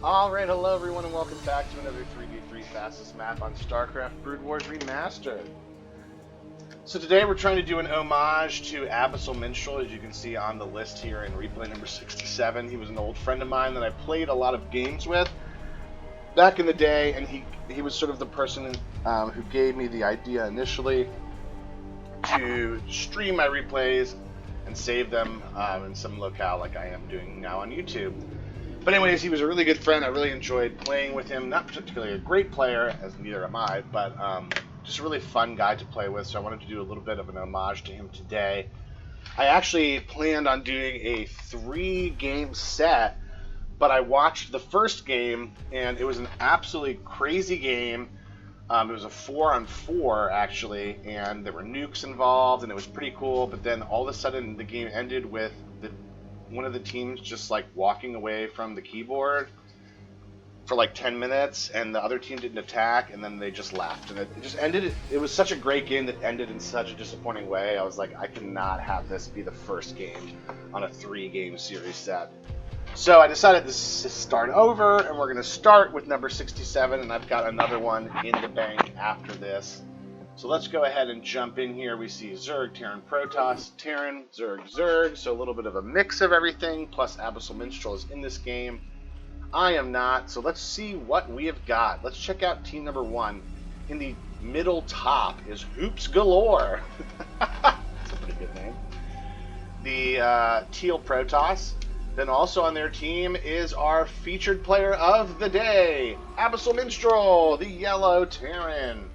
Alright, hello everyone and welcome back to another 3v3 Fastest Map on StarCraft Brood Wars Remastered. So today we're trying to do an homage to Abyssal Minstrel, as you can see on the list here in replay number 67. He was an old friend of mine that I played a lot of games with back in the day, and he was sort of the person who gave me the idea initially to stream my replays and save them in some locale like I am doing now on YouTube. But anyways, he was a really good friend. I really enjoyed playing with him. Not particularly a great player, as neither am I, but just a really fun guy to play with, so I wanted to do a little bit of an homage to him today. I actually planned on doing a 3-game set, but I watched the first game, and it was an absolutely crazy game. It was a 4-on-4, actually, and there were nukes involved, and it was pretty cool, but then all of a sudden the game ended with one of the teams just like walking away from the keyboard for like 10 minutes, and the other team didn't attack, and then they just left, and it just ended. It was such a great game that ended in such a disappointing way. I was like, I cannot have this be the first game on a 3-game series set. So I decided to start over, and we're going to start with number 67, and I've got another one in the bank after this. So let's go ahead and jump in here. We see Zerg, Terran, Protoss, Terran, Zerg, Zerg. So a little bit of a mix of everything, plus Abyssal Minstrel is in this game. I am not, so let's see what we have got. Let's check out team number 1. In the middle top is Hoops Galore. That's a pretty good name. The Teal Protoss. Then also on their team is our featured player of the day, Abyssal Minstrel, the Yellow Terran.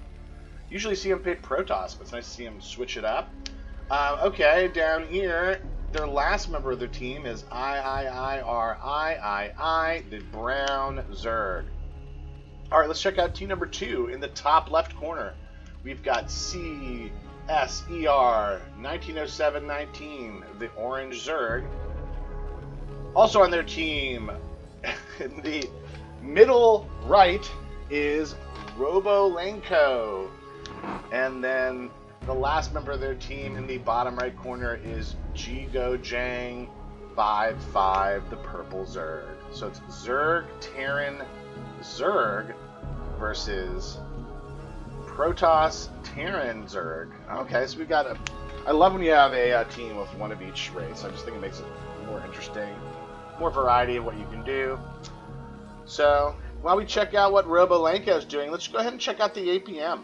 Usually see him pick Protoss, but it's nice to see him switch it up. Okay, down here, their last member of their team is III, the Brown Zerg. Alright, let's check out team number 2 in the top left corner. We've got CSER 1907-19, the Orange Zerg. Also on their team, in the middle right, is Robolenko. And then the last member of their team in the bottom right corner is Jigo Jang 55, the Purple Zerg. So it's Zerg, Terran, Zerg versus Protoss, Terran, Zerg. Okay, so we've got I love when you have a team with one of each race. I just think it makes it more interesting, more variety of what you can do. So while we check out what Robolenko is doing, let's go ahead and check out the APM.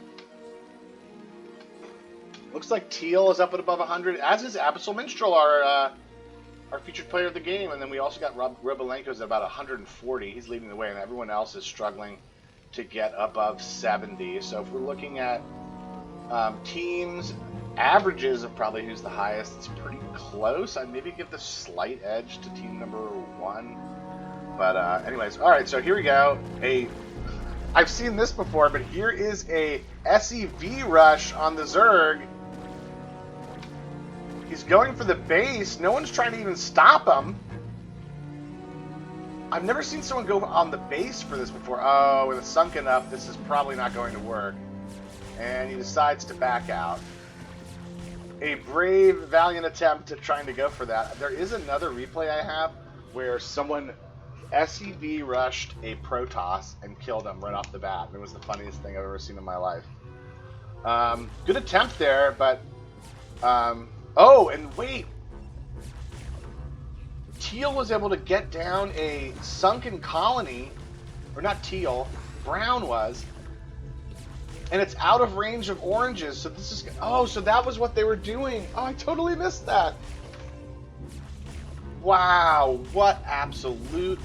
Looks like Teal is up at above 100, as is Abyssal Minstrel, our featured player of the game. And then we also got Robolenko's at about 140. He's leading the way, and everyone else is struggling to get above 70. So if we're looking at teams' averages of probably who's the highest, it's pretty close. I'd maybe give the slight edge to team number 1. But anyways, all right, so here we go. I've seen this before, but here is a SEV rush on the Zerg. He's going for the base. No one's trying to even stop him. I've never seen someone go on the base for this before. Oh, with a sunken up, this is probably not going to work. And he decides to back out. A brave, valiant attempt at trying to go for that. There is another replay I have where someone SEV rushed a Protoss and killed him right off the bat. It was the funniest thing I've ever seen in my life. Good attempt there, but... oh, and wait! Teal was able to get down a sunken colony, or not Teal, Brown was, and it's out of range of oranges, so this is... Oh, so that was what they were doing! Oh, I totally missed that! Wow, what absolute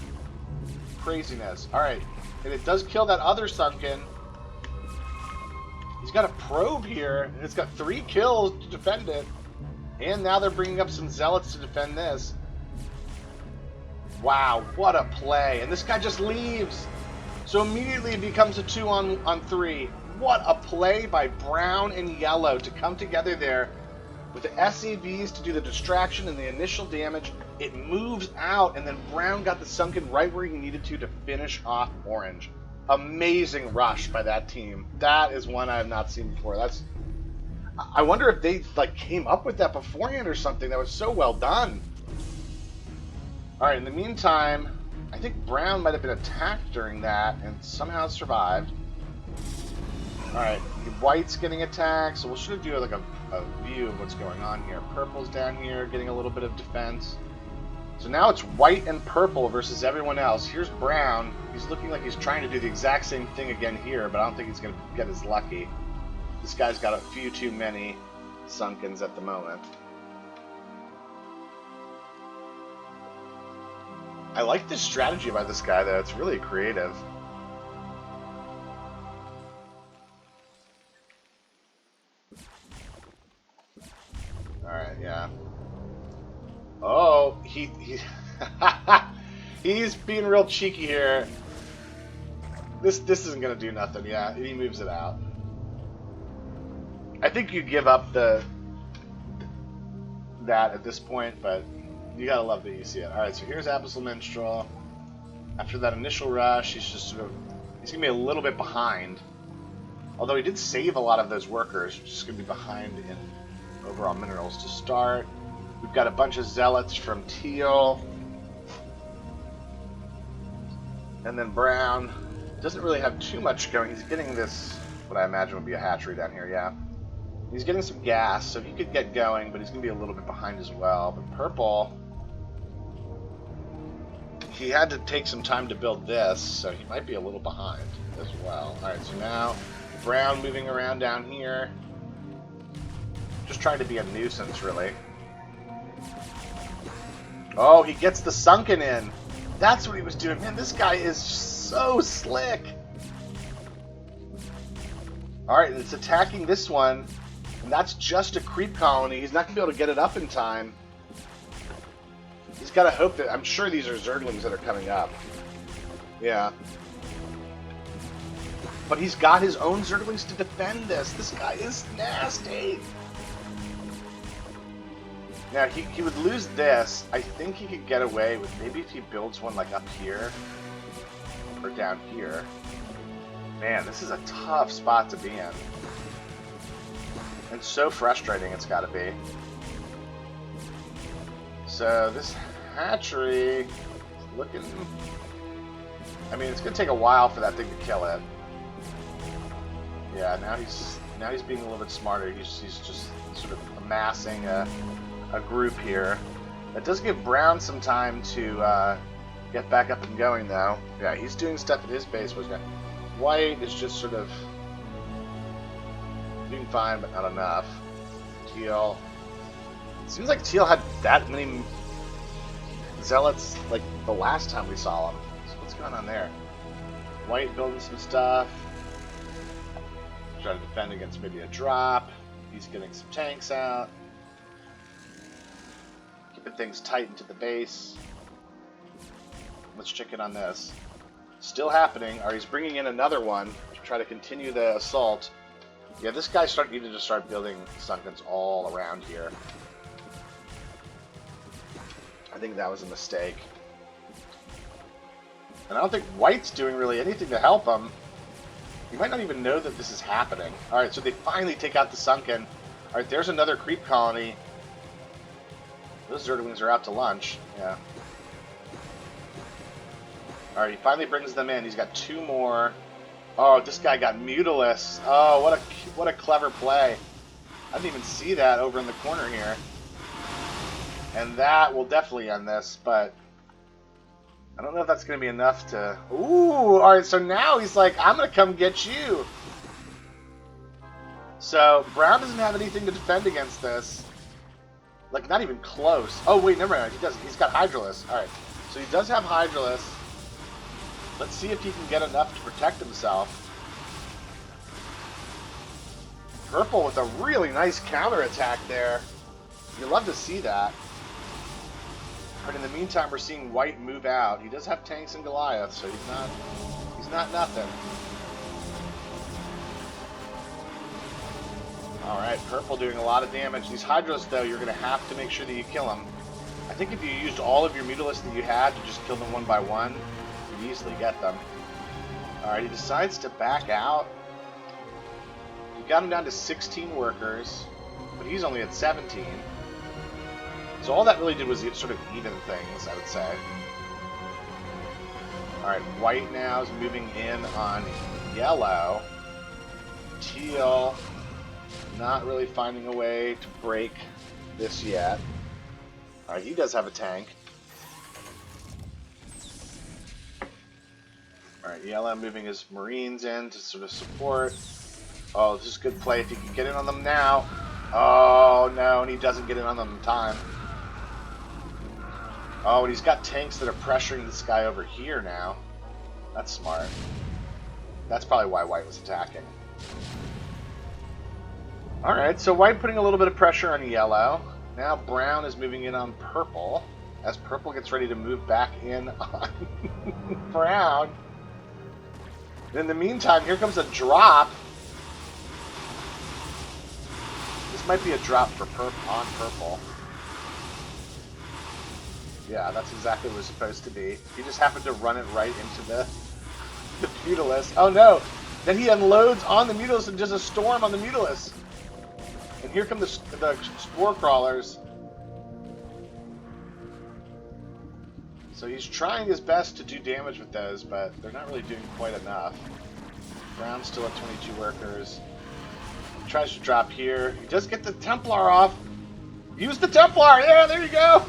craziness. Alright, and it does kill that other sunken. He's got a probe here, and it's got 3 kills to defend it. And now they're bringing up some zealots to defend this. Wow, what a play. And this guy just leaves. So immediately it becomes a 2-on-3. What a play by Brown and Yellow to come together there with the SCVs to do the distraction and the initial damage. It moves out, and then Brown got the sunken right where he needed to finish off Orange. Amazing rush by that team. That is one I have not seen before. I wonder if they came up with that beforehand or something. That was so well done. All right, in the meantime, I think brown might have been attacked during that and somehow survived. Alright, white's getting attacked, so we'll sort of do like a view of what's going on here. Purple's down here getting a little bit of defense. So now it's white and purple versus everyone else. Here's brown. He's looking like he's trying to do the exact same thing again here, but I don't think he's going to get as lucky. This guy's got a few too many sunkens at the moment. I like this strategy by this guy, though. It's really creative. Alright, yeah. Oh, he he's being real cheeky here. This isn't gonna do nothing. Yeah, he moves it out. I think you give up that at this point, but you gotta love that you see it. All right, so here's Abyssal Minstrel. After that initial rush, he's gonna be a little bit behind. Although he did save a lot of those workers, he's just gonna be behind in overall minerals to start. We've got a bunch of zealots from teal. And then brown doesn't really have too much going. He's getting this, what I imagine would be a hatchery down here, yeah. He's getting some gas, so he could get going, but he's going to be a little bit behind as well. But purple, he had to take some time to build this, so he might be a little behind as well. Alright, so now brown moving around down here. Just trying to be a nuisance, really. Oh, he gets the sunken in. That's what he was doing. Man, this guy is so slick. Alright, it's attacking this one. And that's just a creep colony. He's not going to be able to get it up in time. He's got to hope that... I'm sure these are Zerglings that are coming up. Yeah. But he's got his own Zerglings to defend this. This guy is nasty. Now, he would lose this. I think he could get away with maybe if he builds one like up here or down here. Man, this is a tough spot to be in. And so frustrating it's got to be. So this hatchery is looking... I mean, it's going to take a while for that thing to kill it. Yeah, now he's being a little bit smarter. He's just sort of amassing a group here. That does give Brown some time to get back up and going, though. Yeah, he's doing stuff at his base. White is just sort of doing fine, but not enough. Teal. It seems like Teal had that many zealots like the last time we saw him. So what's going on there? White building some stuff. Trying to defend against maybe a drop. He's getting some tanks out. Things tight into the base. Let's check in on this. Still happening. Or he's bringing in another one to try to continue the assault. Yeah, this guy needed to start building sunkens all around here. I think that was a mistake. And I don't think White's doing really anything to help him. He might not even know that this is happening. Alright, so they finally take out the sunken. Alright, there's another creep colony. Those Zerglings are out to lunch. Yeah. Alright, he finally brings them in. He's got two more. Oh, this guy got Mutilus. Oh, what a clever play. I didn't even see that over in the corner here. And that will definitely end this, but I don't know if that's going to be enough to... Ooh, alright, so now he's like, I'm going to come get you. So, Brown doesn't have anything to defend against this. Like, not even close. Oh, wait, never mind. He doesn't. He's got Hydralisk. Alright, so he does have Hydralisk. Let's see if he can get enough to protect himself. Purple with a really nice counterattack there. You love to see that. But in the meantime, we're seeing White move out. He does have tanks and Goliath, so he's not nothing. Alright, Purple doing a lot of damage. These Hydras, though, you're going to have to make sure that you kill them. I think if you used all of your Mutalisks that you had to just kill them one by one, you'd easily get them. Alright, he decides to back out. You got him down to 16 workers, but he's only at 17. So all that really did was sort of even things, I would say. Alright, white now is moving in on yellow. Teal not really finding a way to break this yet. Alright, he does have a tank. Alright, yellow moving his marines in to sort of support. Oh, this is good play if he can get in on them now. Oh, no, and he doesn't get in on them in time. Oh, and he's got tanks that are pressuring this guy over here now. That's smart. That's probably why white was attacking. Alright, so white putting a little bit of pressure on yellow. Now brown is moving in on purple. As purple gets ready to move back in on brown. And in the meantime, here comes a drop. This might be a drop for on purple. Yeah, that's exactly what it was supposed to be. He just happened to run it right into the Mutalist. Oh no! Then he unloads on the Mutalist and does a storm on the Mutalist. And here come the Spore Crawlers. So he's trying his best to do damage with those, but they're not really doing quite enough. Brown's still at 22 workers. He tries to drop here. He does get the Templar off. Use the Templar! Yeah, there you go!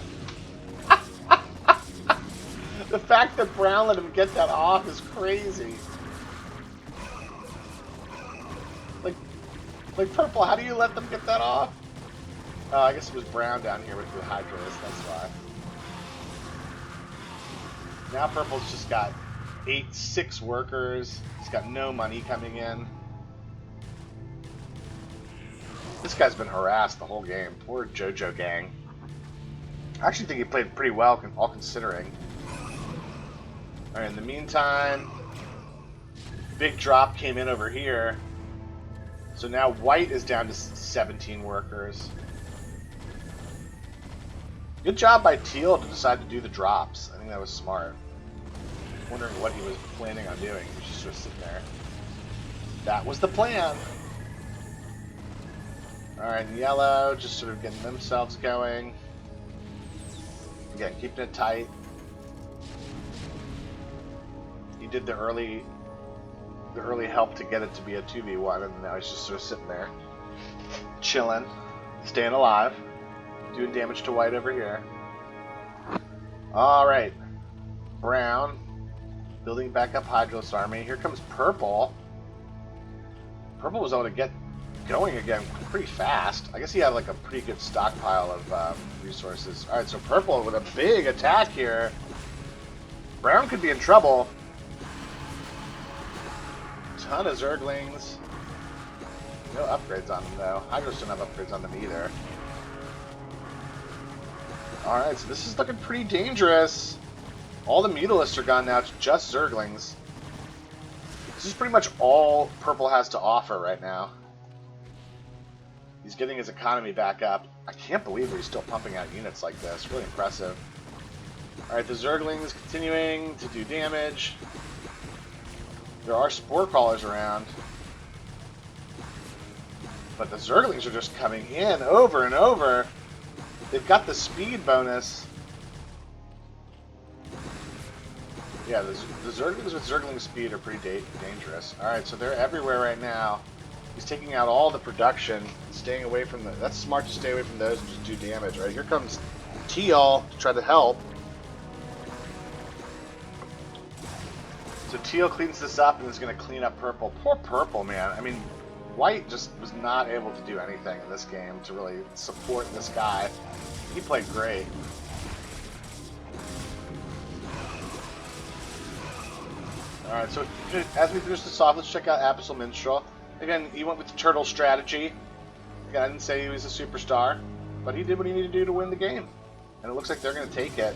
The fact that Brown let him get that off is crazy. Like purple, how do you let them get that off? Oh, I guess it was Brown down here with the Hydrolist, that's why. Now purple's just got 6 workers. He's got no money coming in. This guy's been harassed the whole game. Poor JoJo gang. I actually think he played pretty well, all considering. Alright, in the meantime, big drop came in over here. So now white is down to 17 workers. Good job by Teal to decide to do the drops. I think that was smart. Wondering what he was planning on doing. He was just sort of sitting there. That was the plan. Alright, yellow, just sort of getting themselves going. Again, keeping it tight. He did the early help to get it to be a 2v1, and now he's just sort of sitting there, chilling, staying alive, doing damage to white over here. Alright. Brown, building back up Hydrolist army. Here comes purple. Purple was able to get going again pretty fast. I guess he had like a pretty good stockpile of resources. Alright, so purple with a big attack here. Brown could be in trouble. Ton of Zerglings. No upgrades on them though. Hydros don't have upgrades on them either. Alright, so this is looking pretty dangerous. All the Mutalists are gone now. It's just Zerglings. This is pretty much all purple has to offer right now. He's getting his economy back up. I can't believe he's still pumping out units like this. Really impressive. Alright, the Zerglings continuing to do damage. There are Spore Crawlers around. But the Zerglings are just coming in over and over. They've got the speed bonus. Yeah, the Zerglings with Zergling speed are pretty dangerous. Alright, so they're everywhere right now. He's taking out all the production, staying away from the... That's smart to stay away from those and just do damage, right? Here comes Teal to try to help. So Teal cleans this up and is going to clean up purple. Poor purple, man. I mean, white just was not able to do anything in this game to really support this guy. He played great. Alright, so as we finish this off, let's check out Abyssal Minstrel. Again, he went with the turtle strategy. Again, I didn't say he was a superstar, but he did what he needed to do to win the game. And it looks like they're going to take it.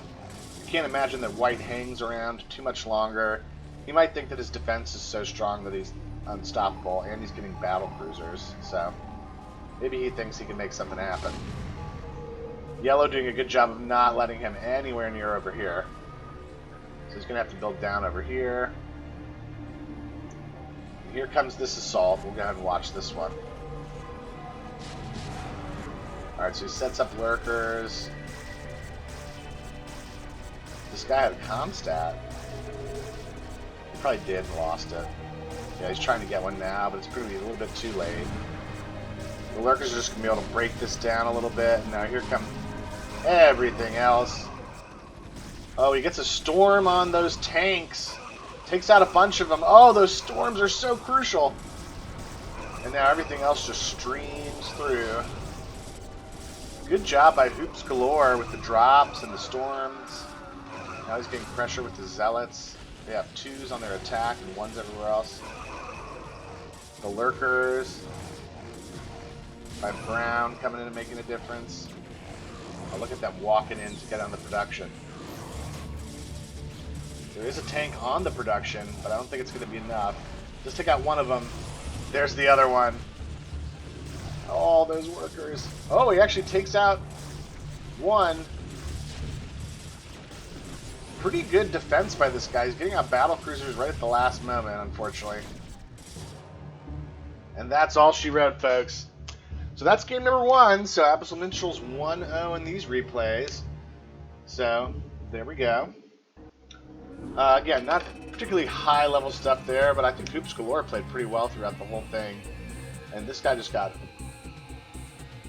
I can't imagine that white hangs around too much longer. He might think that his defense is so strong that he's unstoppable, and he's getting battle cruisers, so maybe he thinks he can make something happen. Yellow doing a good job of not letting him anywhere near over here. So he's going to have to build down over here. And here comes this assault. We'll go ahead and watch this one. Alright, so he sets up lurkers. This guy had a Comstat. Probably did and lost it. Yeah, he's trying to get one now, but it's going to be a little bit too late. The lurkers are just going to be able to break this down a little bit. And now here comes everything else. Oh, he gets a storm on those tanks. Takes out a bunch of them. Oh, those storms are so crucial. And now everything else just streams through. Good job by Hoops Galore with the drops and the storms. Now he's getting pressure with the zealots. They have 2s on their attack and 1s everywhere else. The lurkers by Brown coming in and making a difference. Oh, look at them walking in to get on the production. There is a tank on the production, but I don't think it's going to be enough. Just take out one of them. There's the other one. All those workers. Oh, he actually takes out one. Pretty good defense by this guy. He's getting out battle cruisers right at the last moment, unfortunately. And that's all she wrote, folks. So that's game number 1. So Abyssal Minstrel's 1-0 in these replays. So there we go. Again, not particularly high-level stuff there, but I think Hoops Galore played pretty well throughout the whole thing. And this guy just got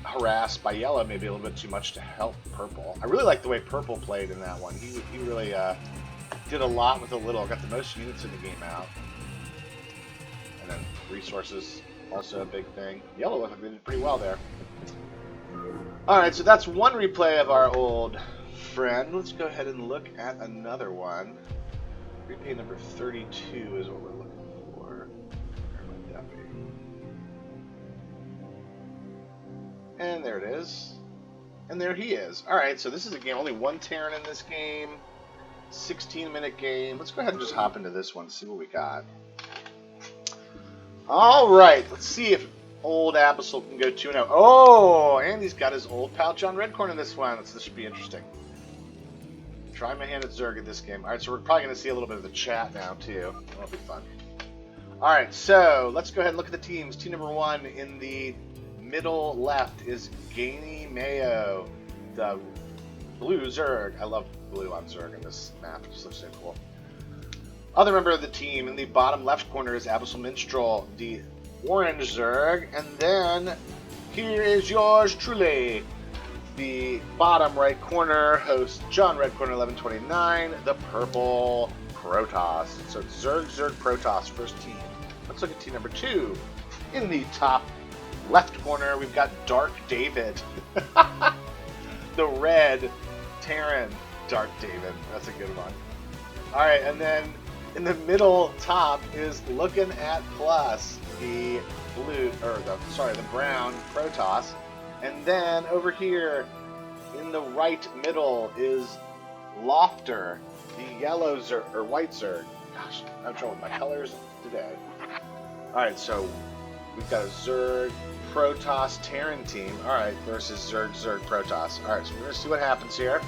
harassed by yellow, maybe a little bit too much to help purple. I really like the way purple played in that one. He really did a lot with a little. Got the most units in the game out. And then resources, also a big thing. Yellow looked like they did pretty well there. Alright, so that's one replay of our old friend. Let's go ahead and look at another one. Replay number 32 is what we're looking for. Where might that be? And there it is. And there he is. Alright, so this is a game. Only one Terran in this game. 16-minute game. Let's go ahead and just hop into this one, see what we got. Alright, let's see if old Abyssal can go 2-0. Oh, and he's got his old pal JonRedcorn in this one. So this should be interesting. Try my hand at Zerg in this game. Alright, so we're probably going to see a little bit of the chat now, too. That'll be fun. Alright, so let's go ahead and look at the teams. Team number 1 in the middle left is Gainy Mayo, the blue Zerg. I love blue on Zerg in this map. It just looks so cool. Other member of the team in the bottom left corner is Abyssal Minstrel, the orange Zerg. And then here is yours truly. The bottom right corner hosts JonRedcorn 1129, the purple Protoss. So it's Zerg, Protoss, first team. Let's look at team number 2. In the top left corner, we've got Dark David. The red Terran Dark David. That's a good one. Alright, and then in the middle top is Looking at Plus, the blue, or the brown Protoss. And then over here in the right middle is Lofter, the yellow Zerg, or white Zerg. Gosh, I'm having trouble with my colors today. Alright, so we've got a Zerg, Protoss, Terran team. Alright, versus Zerg, Protoss. Alright, so we're going to see what happens here.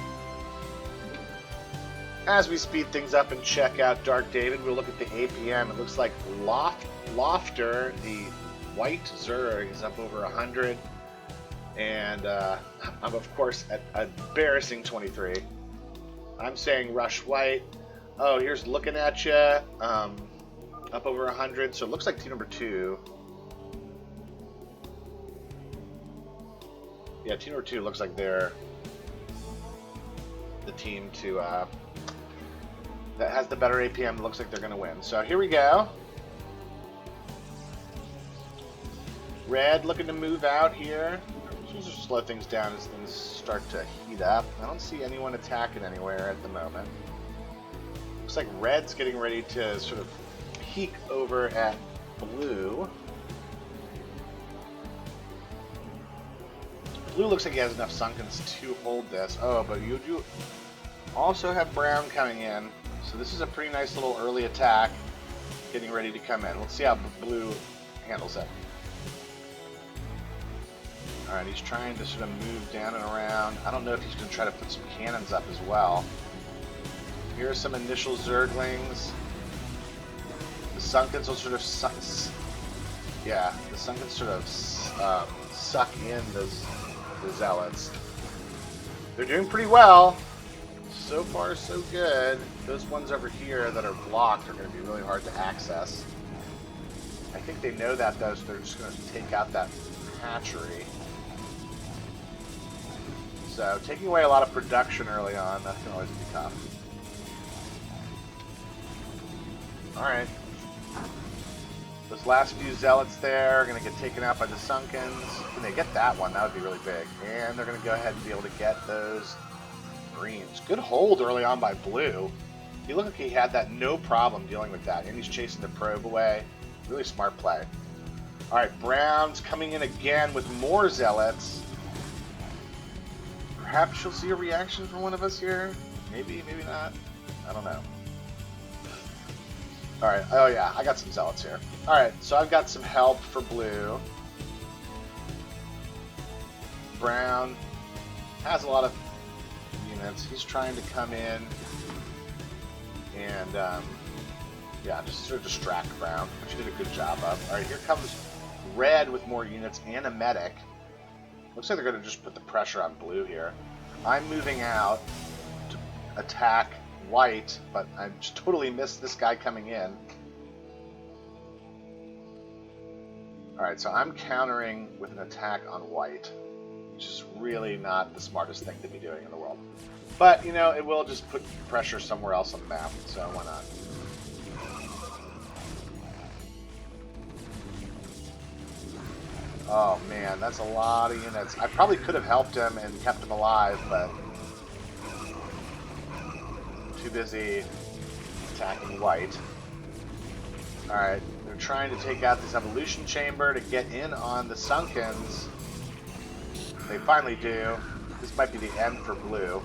As we speed things up and check out Dark David, we'll look at the APM. It looks like Lofter, the white Zerg, is up over 100. And I'm, of course, at embarrassing 23. I'm saying rush white. Oh, here's Looking at you. Up over 100. So it looks like team number 2. Yeah, team number 2 looks like they're the team to that has the better APM. Looks like they're going to win. So here we go. Red looking to move out here. Just slow things down as things start to heat up. I don't see anyone attacking anywhere at the moment. Looks like Red's getting ready to sort of peek over at Blue. Blue looks like he has enough Sunkens to hold this. Oh, but you do also have Brown coming in. So this is a pretty nice little early attack getting ready to come in. Let's see how Blue handles it. Alright, he's trying to sort of move down and around. I don't know if he's going to try to put some cannons up as well. Here are some initial Zerglings. The Sunkens will sort of suck in the Zealots. They're doing pretty well. so far so good. Those ones over here that are blocked are going to be really hard to access. I think they know that though, so they're just going to take out that hatchery. So taking away a lot of production early on, that can always be tough. Alright. Those last few zealots there are going to get taken out by the Sunkens. When they get that one, that would be really big. And they're going to go ahead and be able to get those Marines. Good hold early on by Blue. He looked like he had that no problem dealing with that. And he's chasing the probe away. Really smart play. Alright, Brown's coming in again with more zealots. Perhaps you'll see a reaction from one of us here. Maybe, maybe not. I don't know. Alright, oh yeah, I got some zealots here. Alright, so I've got some help for Blue. Brown has a lot of units. He's trying to come in and, yeah, just sort of distract Brown, which he did a good job of. Alright, here comes Red with more units and a medic. Looks like they're going to just put the pressure on Blue here. I'm moving out to attack White, but I just totally missed this guy coming in. Alright, so I'm countering with an attack on White, which is really not the smartest thing to be doing in the world. But, you know, it will just put pressure somewhere else on the map, so why not? Oh man, that's a lot of units. I probably could have helped him and kept him alive, but too busy attacking White. Alright, they're trying to take out this evolution chamber to get in on the Sunkens. They finally do. This might be the end for Blue.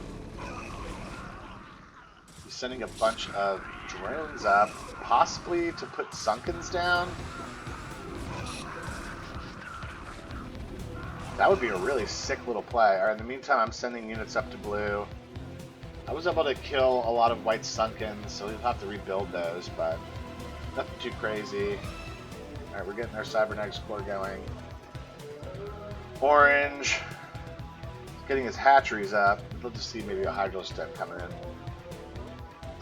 He's sending a bunch of drones up, possibly to put Sunkens down. That would be a really sick little play. Alright, in the meantime, I'm sending units up to Blue. I was able to kill a lot of White Sunkens, so we'll have to rebuild those, but nothing too crazy. Alright, we're getting our Cybernetics Core going. Orange is getting his hatcheries up. We'll just see maybe a Hydro Stem coming in.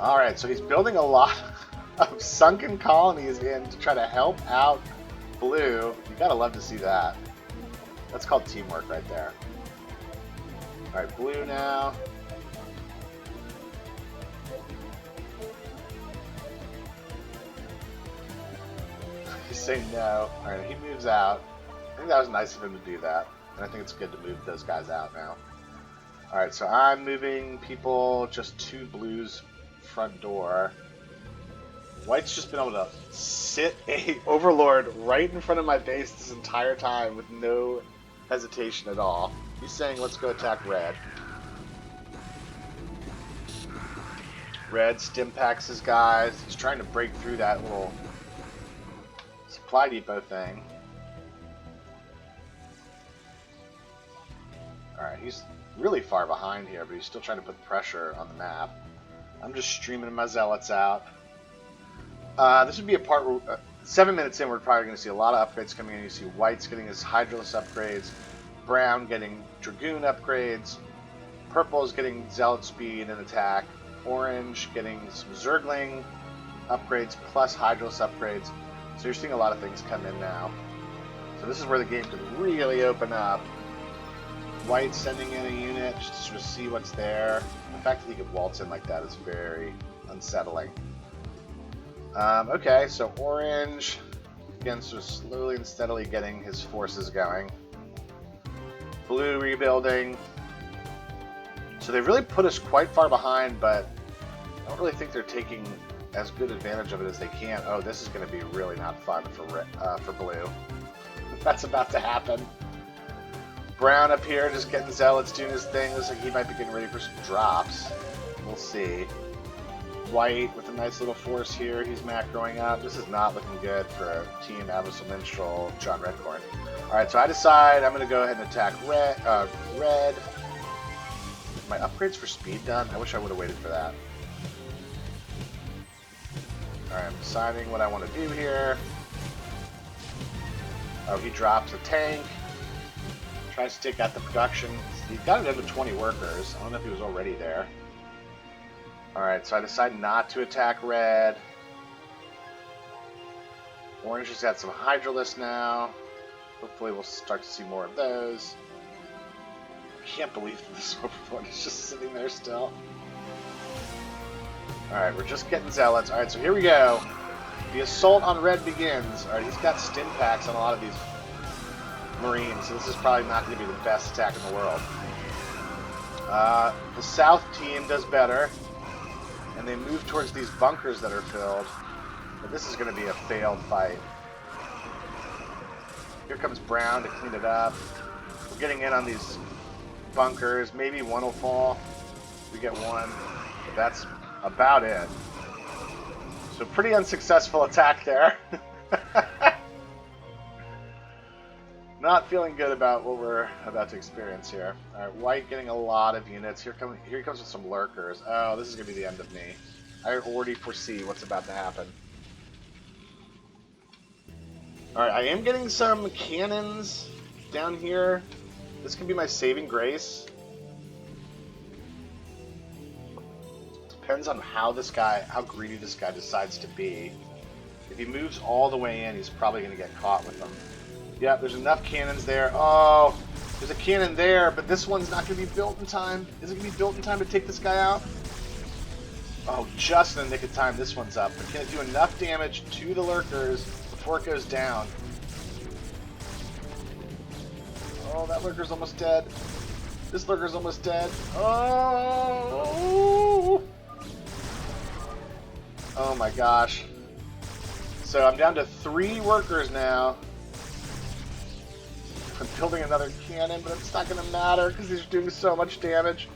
Alright, so he's building a lot of sunken colonies in to try to help out Blue. You gotta love to see that. That's called teamwork right there. Alright, Blue now. He's saying no. Alright, he moves out. I think that was nice of him to do that. And I think it's good to move those guys out now. Alright, so I'm moving people just to Blue's front door. White's just been able to sit a Overlord right in front of my base this entire time with no hesitation at all. He's saying, let's go attack Red. Red stim packs his guys. He's trying to break through that little supply depot thing. Alright, he's really far behind here, but he's still trying to put pressure on the map. I'm just streaming my zealots out. This would be a part where 7 minutes in, we're probably going to see a lot of upgrades coming in. You see White's getting his Hydralis upgrades, Brown getting Dragoon upgrades, Purple is getting Zealot speed and attack, Orange getting some Zergling upgrades plus Hydralis upgrades. So you're seeing a lot of things come in now. So this is where the game could really open up. White sending in a unit just to sort of see what's there. The fact that he could waltz in like that is very unsettling. Okay, so Orange, again, sort of slowly and steadily getting his forces going. Blue rebuilding. So they've really put us quite far behind, but I don't really think they're taking as good advantage of it as they can. Oh, this is going to be really not fun for Blue. That's about to happen. Brown up here just getting Zealots doing his thing. Looks like he might be getting ready for some drops. We'll see. White with a nice little force here. He's macroing up. This is not looking good for Team Abyssal Minstrel, JonRedcorn. Alright, so I decide I'm going to go ahead and attack Red. My upgrades for speed done? I wish I would have waited for that. Alright, I'm deciding what I want to do here. Oh, he drops a tank. Tries to take out the production. He's got it under 20 workers. I don't know if he was already there. Alright, so I decide not to attack red. Orange has got some Hydralisks now. Hopefully we'll start to see more of those. I can't believe this one is just sitting there still. Alright, we're just getting zealots. Alright, so here we go. The assault on red begins. Alright, he's got stim packs on a lot of these Marines, so this is probably not going to be the best attack in the world. The south team does better, and they move towards these bunkers that are filled. But this is going to be a failed fight. Here comes Brown to clean it up. We're getting in on these bunkers. Maybe one will fall. We get one, but that's about it. So pretty unsuccessful attack there. Not feeling good about what we're about to experience here. Alright, white getting a lot of units. Here he comes with some lurkers. Oh, this is going to be the end of me. I already foresee what's about to happen. Alright, I am getting some cannons down here. This can be my saving grace. Depends on how greedy this guy decides to be. If he moves all the way in, he's probably going to get caught with them. Yeah, there's enough cannons there. Oh, there's a cannon there, but this one's not going to be built in time. Is it going to be built in time to take this guy out? Oh, just in the nick of time, this one's up. But can it do enough damage to the lurkers before it goes down? Oh, that lurker's almost dead. This lurker's almost dead. Oh! Oh my gosh. So I'm down to 3 workers now. I'm building another cannon, but it's not going to matter because he's doing so much damage.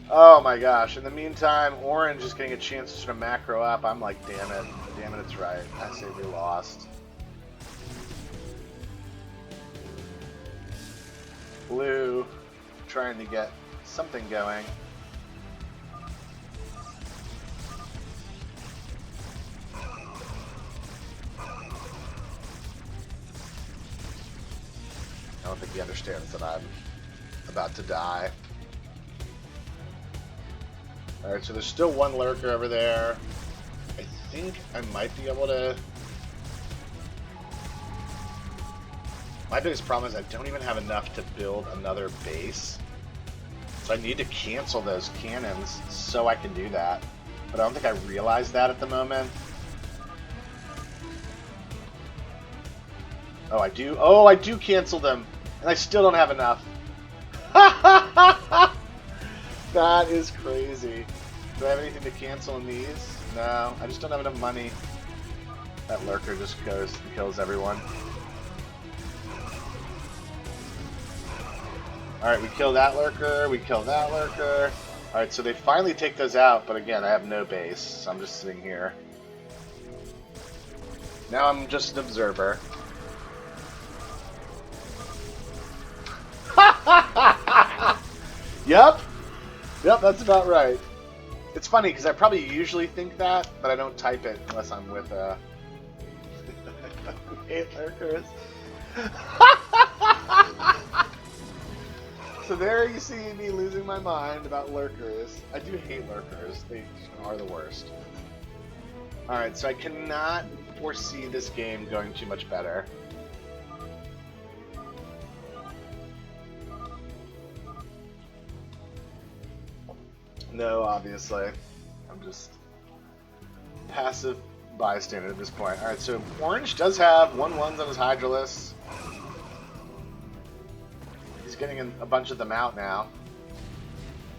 Oh my gosh. In the meantime, orange is getting a chance to sort of macro up. I'm like, damn it, it's right. I say we lost. Blue trying to get something going. I don't think he understands that I'm about to die. Alright, so there's still one lurker over there. I think I might be able to... My biggest problem is I don't even have enough to build another base. So I need to cancel those cannons so I can do that. But I don't think I realize that at the moment. Oh, I do? Oh, I do cancel them. And I still don't have enough. That is crazy. Do I have anything to cancel in these? No, I just don't have enough money. That lurker just goes and kills everyone. Alright, we kill that lurker, we kill that lurker. Alright, so they finally take those out, but again, I have no base, so I'm just sitting here. Now I'm just an observer. Yep, that's about right. It's funny because I probably usually think that, but I don't type it unless I'm with 8 lurkers. So there you see me losing my mind about lurkers. I do hate lurkers. They are the worst. Alright, so I cannot foresee this game going too much better. No, obviously. I'm just passive bystander at this point. Alright, so orange does have 1/1s on his Hydralisks. He's getting a bunch of them out now.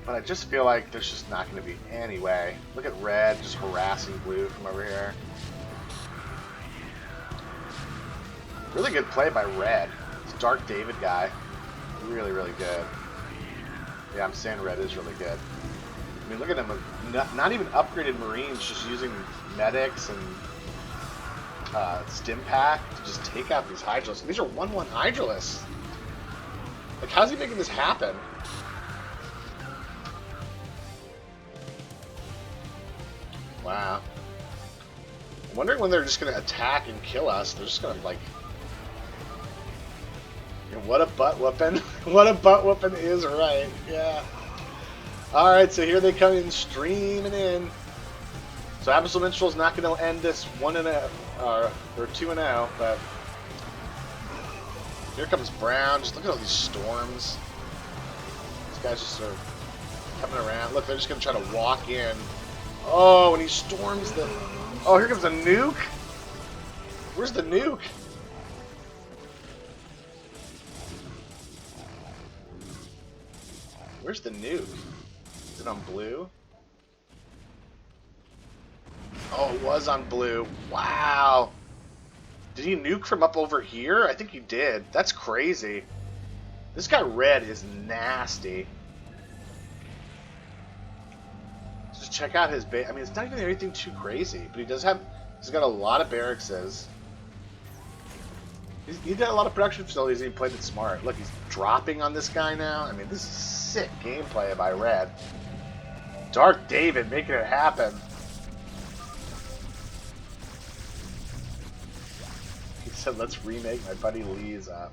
But I just feel like there's just not going to be any way. Look at red just harassing blue from over here. Really good play by red. This Dark David guy. Really, really good. Yeah, I'm saying red is really good. I mean, look at him, not even upgraded Marines, just using medics and stim pack to just take out these Hydralisks. These are 1/1 Hydralisks. Like, how's he making this happen? Wow. I'm wondering when they're just going to attack and kill us. They're just going to, like... You know, what a butt whooping. What a butt whooping is right. Yeah. Alright, so here they come in, streaming in. So Abyssal Minstrel's not going to end this 1-0, or 2-0, but here comes Brown. Just look at all these storms. These guys just are coming around. Look, they're just going to try to walk in. Oh, and he storms the... Oh, here comes a nuke? Where's the nuke? Where's the nuke? Is it on blue? Oh, it was on blue. Wow. Did he nuke from up over here? I think he did. That's crazy. This guy red is nasty. Just check out his base. I mean, it's not even anything too crazy, but he does have... He's got a lot of barracks. He did a lot of production facilities and he played it smart. Look, he's dropping on this guy now. I mean, this is sick gameplay by red. Dark David making it happen. He said, let's remake my buddy Lee's up.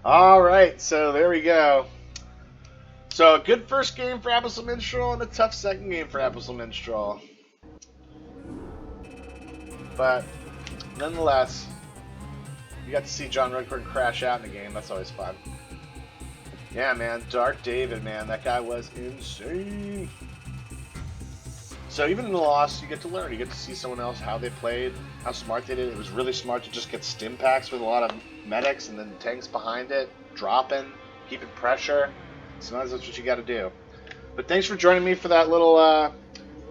Alright, so there we go. So a good first game for Abyssal Minstrel and a tough second game for Abyssal Minstrel. But nonetheless, you got to see JonRedcorn crash out in the game. That's always fun. Yeah, man. Dark David, man. That guy was insane. So even in the loss, you get to learn. You get to see someone else, how they played, how smart they did. It was really smart to just get stim packs with a lot of medics and then tanks behind it, dropping, keeping pressure. Sometimes that's what you got to do. But thanks for joining me for that little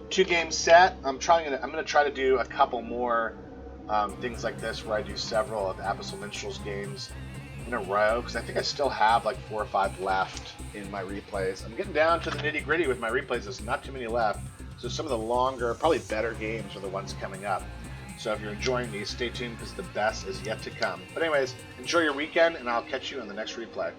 2-game set. I'm going to try to do a couple more things like this where I do several of Abyssal Minstrel's games in a row, because I think I still have like 4 or 5 left in my replays. I'm getting down to the nitty gritty with my replays. There's not too many left. So some of the longer, probably better games are the ones coming up. So if you're enjoying these, stay tuned because the best is yet to come. But anyways, enjoy your weekend and I'll catch you on the next replay.